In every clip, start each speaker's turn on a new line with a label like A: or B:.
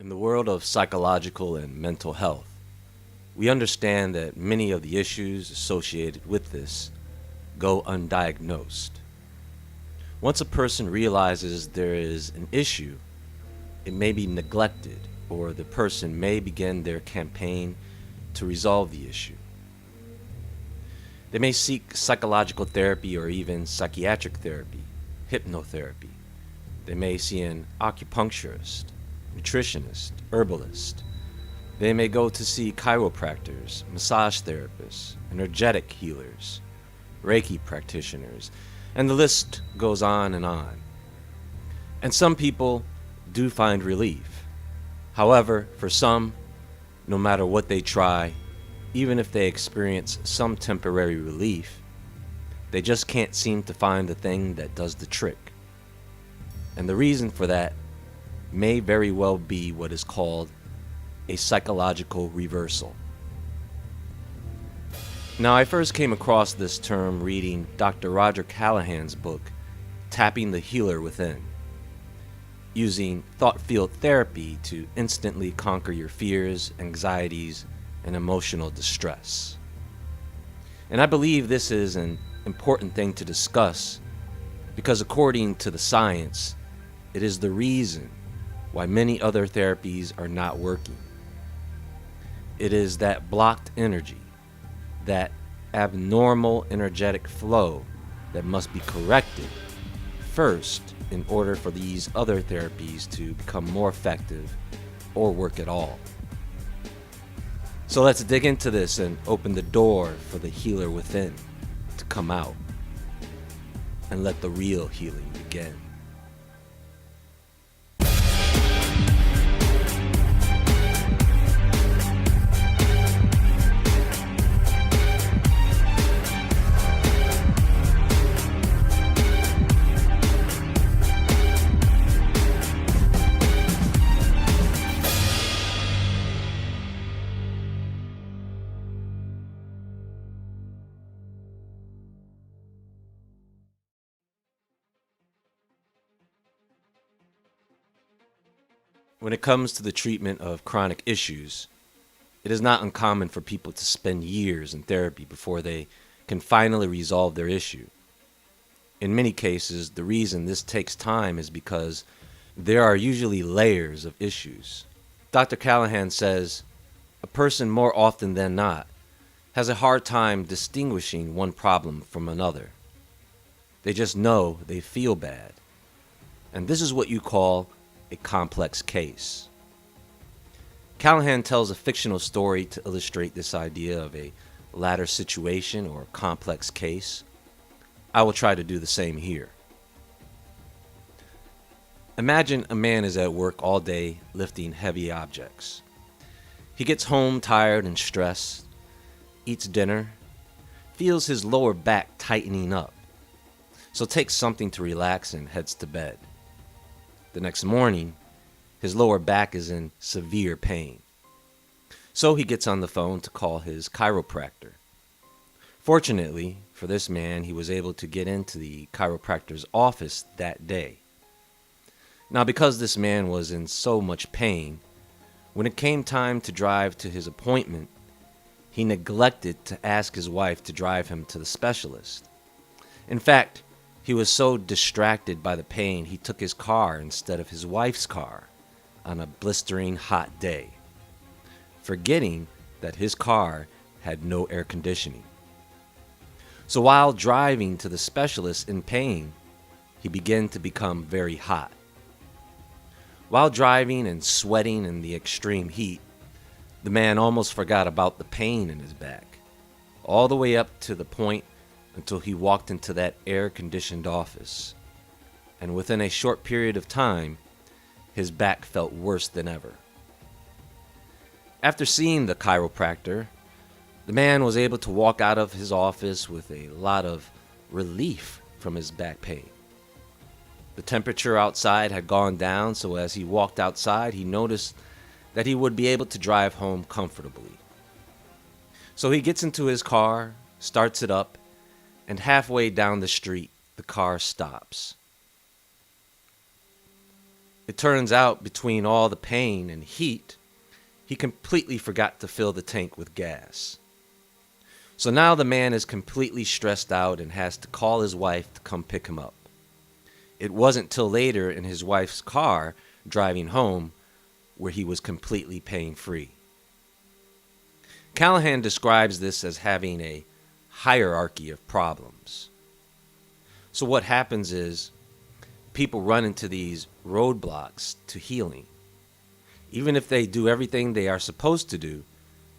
A: In the world of psychological and mental health, we understand that many of the issues associated with this go undiagnosed. Once a person realizes there is an issue, it may be neglected, or the person may begin their campaign to resolve the issue. They may seek psychological therapy or even psychiatric therapy, hypnotherapy. They may see an acupuncturist, nutritionist, herbalist. They may go to see chiropractors, massage therapists, energetic healers, Reiki practitioners, and the list goes on and on. And some people do find relief. However, for some, no matter what they try, even if they experience some temporary relief, they just can't seem to find the thing that does the trick. And the reason for that may very well be what is called a psychological reversal. Now, I first came across this term reading Dr. Roger Callahan's book, Tapping the Healer Within, using thought field therapy to instantly conquer your fears, anxieties, and emotional distress. And I believe this is an important thing to discuss because according to the science, it is the reason why many other therapies are not working. It is that blocked energy, that abnormal energetic flow that must be corrected first in order for these other therapies to become more effective or work at all. So let's dig into this and open the door for the healer within to come out and let the real healing begin. When it comes to the treatment of chronic issues, it is not uncommon for people to spend years in therapy before they can finally resolve their issue. In many cases, the reason this takes time is because there are usually layers of issues. Dr. Callahan says, a person more often than not has a hard time distinguishing one problem from another. They just know they feel bad. And this is what you call a complex case. Callahan tells a fictional story to illustrate this idea of a ladder situation or complex case. I will try to do the same here. Imagine a man is at work all day lifting heavy objects. He gets home tired and stressed, eats dinner, feels his lower back tightening up, so takes something to relax and heads to bed. The next morning, his lower back is in severe pain. So he gets on the phone to call his chiropractor. Fortunately for this man, he was able to get into the chiropractor's office that day. Now, because this man was in so much pain, when it came time to drive to his appointment, he neglected to ask his wife to drive him to the specialist. In fact, he was so distracted by the pain, he took his car instead of his wife's car on a blistering hot day, forgetting that his car had no air conditioning. So while driving to the specialist in pain, he began to become very hot. While driving and sweating in the extreme heat, the man almost forgot about the pain in his back, all the way up to the point until he walked into that air-conditioned office. And within a short period of time, his back felt worse than ever. After seeing the chiropractor, the man was able to walk out of his office with a lot of relief from his back pain. The temperature outside had gone down, so as he walked outside, he noticed that he would be able to drive home comfortably. So he gets into his car, starts it up, and halfway down the street, the car stops. It turns out between all the pain and heat, he completely forgot to fill the tank with gas. So now the man is completely stressed out and has to call his wife to come pick him up. It wasn't till later in his wife's car driving home where he was completely pain-free. Callahan describes this as having a hierarchy of problems. So what happens is people run into these roadblocks to healing. Even if they do everything they are supposed to do,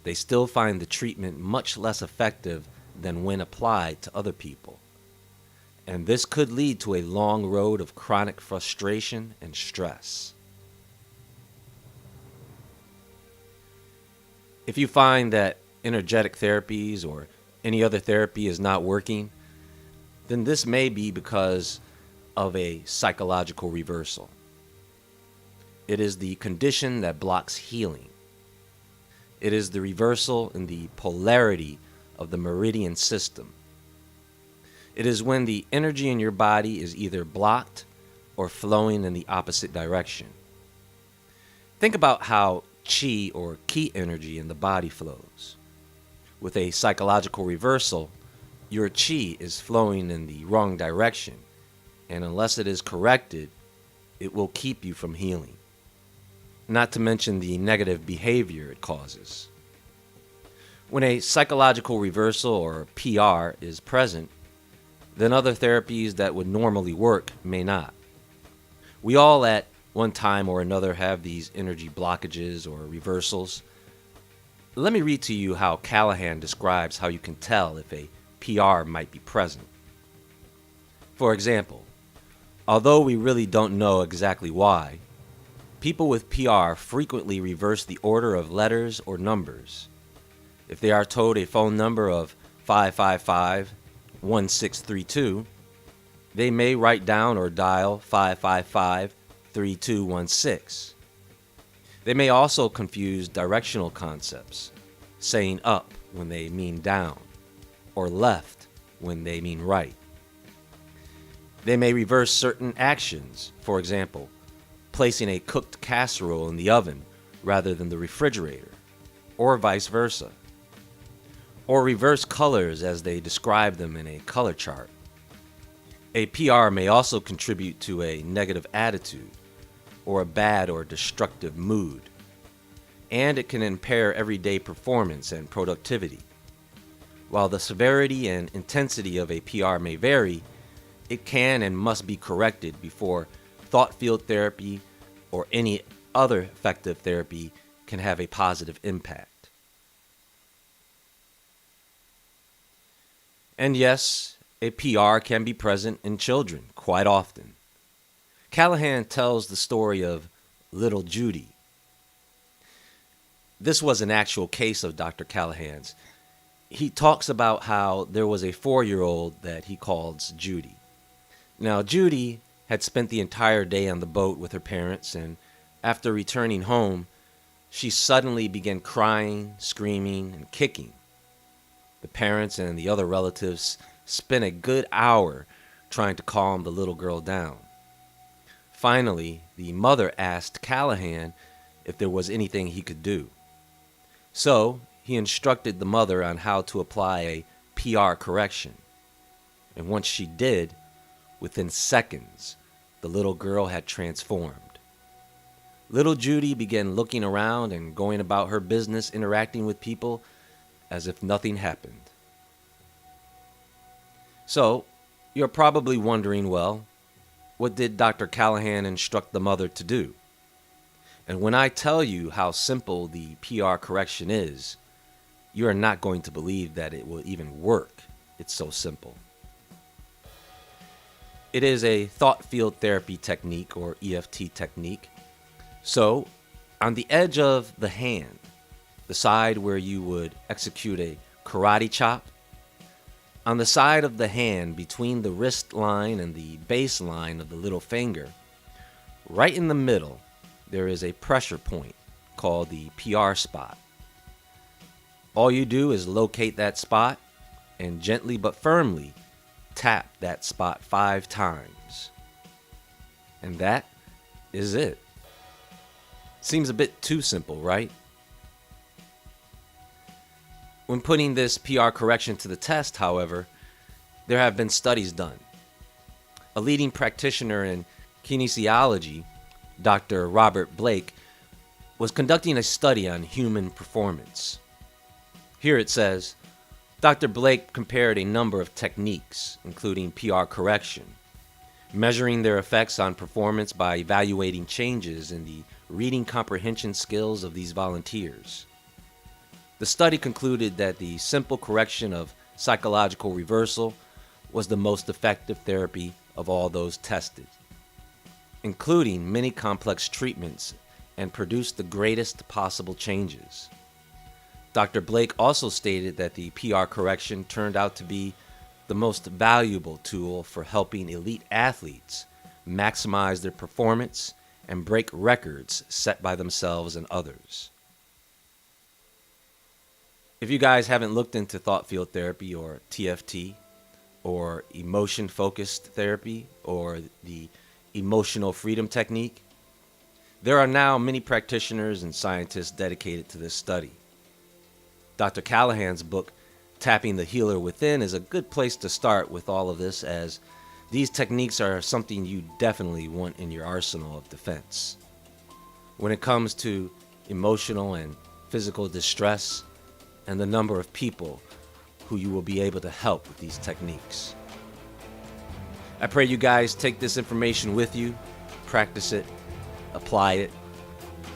A: they still find the treatment much less effective than when applied to other people. And this could lead to a long road of chronic frustration and stress. If you find that energetic therapies or any other therapy is not working, then this may be because of a psychological reversal. It is the condition that blocks healing. It is the reversal in the polarity of the meridian system. It is when the energy in your body is either blocked or flowing in the opposite direction. Think about how chi or ki energy in the body flows. With a psychological reversal, your chi is flowing in the wrong direction, and unless it is corrected, it will keep you from healing. Not to mention the negative behavior it causes. When a psychological reversal or PR is present, then other therapies that would normally work may not. We all at one time or another have these energy blockages or reversals. Let me read to you how Callahan describes how you can tell if a PR might be present. For example, although we really don't know exactly why, people with PR frequently reverse the order of letters or numbers. If they are told a phone number of 555-1632, they may write down or dial 555-3216. They may also confuse directional concepts, saying up when they mean down, or left when they mean right. They may reverse certain actions, for example, placing a cooked casserole in the oven rather than the refrigerator, or vice versa. Or reverse colors as they describe them in a color chart. A PR may also contribute to a negative attitude, or a bad or destructive mood, and it can impair everyday performance and productivity. While the severity and intensity of a PR may vary, it can and must be corrected before thought field therapy or any other effective therapy can have a positive impact. And yes, a PR can be present in children quite often. Callahan tells the story of little Judy. This was an actual case of Dr. Callahan's. He talks about how there was a 4-year-old that he calls Judy. Now, Judy had spent the entire day on the boat with her parents, and after returning home, she suddenly began crying, screaming, and kicking. The parents and the other relatives spent a good hour trying to calm the little girl down. Finally, the mother asked Callahan if there was anything he could do. So, he instructed the mother on how to apply a PR correction. And once she did, within seconds, the little girl had transformed. Little Judy began looking around and going about her business, interacting with people as if nothing happened. So, you're probably wondering, well, what did Dr. Callahan instruct the mother to do? And when I tell you how simple the PR correction is, you are not going to believe that it will even work. It's so simple. It is a thought field therapy technique, or EFT technique. So, on the edge of the hand, the side where you would execute a karate chop, on the side of the hand between the wrist line and the base line of the little finger, right in the middle, there is a pressure point called the PR spot. All you do is locate that spot and gently but firmly tap that spot 5 times. And that is it? Seems a bit too simple, right? When putting this PR correction to the test, however, there have been studies done. A leading practitioner in kinesiology, Dr. Robert Blake, was conducting a study on human performance. Here it says, Dr. Blake compared a number of techniques, including PR correction, measuring their effects on performance by evaluating changes in the reading comprehension skills of these volunteers. The study concluded that the simple correction of psychological reversal was the most effective therapy of all those tested, including many complex treatments, and produced the greatest possible changes. Dr. Blake also stated that the PR correction turned out to be the most valuable tool for helping elite athletes maximize their performance and break records set by themselves and others. If you guys haven't looked into thought field therapy or TFT or emotion-focused therapy or the emotional freedom technique, there are now many practitioners and scientists dedicated to this study. Dr. Callahan's book, Tapping the Healer Within, is a good place to start with all of this, as these techniques are something you definitely want in your arsenal of defense. When it comes to emotional and physical distress and the number of people who you will be able to help with these techniques. I pray you guys take this information with you, practice it, apply it,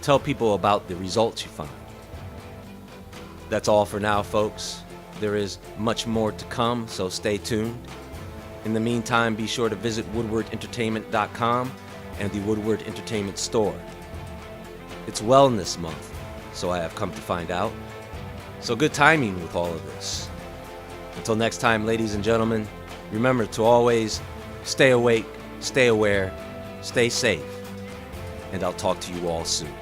A: tell people about the results you find. That's all for now, folks. There is much more to come, so stay tuned. In the meantime, be sure to visit woodwardentertainment.com and the Woodward Entertainment store. It's Wellness Month, so I have come to find out. So good timing with all of this. Until next time, ladies and gentlemen, remember to always stay awake, stay aware, stay safe, and I'll talk to you all soon.